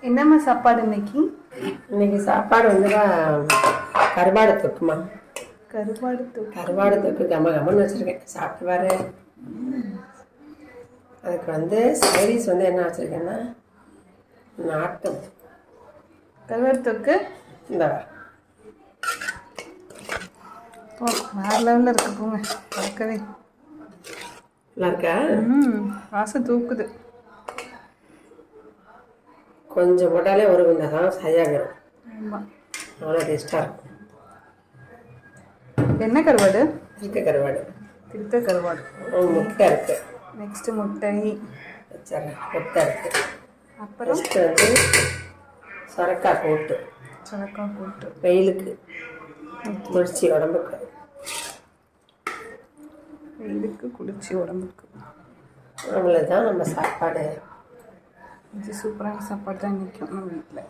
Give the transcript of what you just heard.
என்னம்மா சாப்பாடு இன்னைக்கு? இன்னைக்கு சாப்பாடு கருவாடு தொக்குமா. கருவாடு தொக்கு கம்மன்னு வச்சுருக்கேன். சாப்பிட்டு பாரு. அதுக்கு சைடிஸ் என்ன வச்சுருக்கேன்னா நாட்டு கருவாடு தொக்கு. இந்த வேறு லெவலில் இருக்கு போங்க. பார்க்கவே நல்லா இருக்கா? ஆசை தூக்குது. கொஞ்சம் போட்டாலே ஒரு குண்டா தான் சரியாகிடும். ஆமாம், அவ்வளோ டேஸ்ட்டாக இருக்கும். என்ன கருவாடு? திருக்க கருவாடு. திருக்க கருவாடு. முட்டை இருக்குது. நெக்ஸ்ட்டு முட்டை வச்சிட்றேன். முட்டை இருக்குது. அப்புறம் சொரக்காய் போட்டு வெயிலுக்கு குளிர்ச்சி உடம்புக்கு. அவ்வளோதான் நம்ம சாப்பாடு. இது சூப்பரான சாப்பாடு தான் இன்றைக்கும் நம்ம வீட்டில்.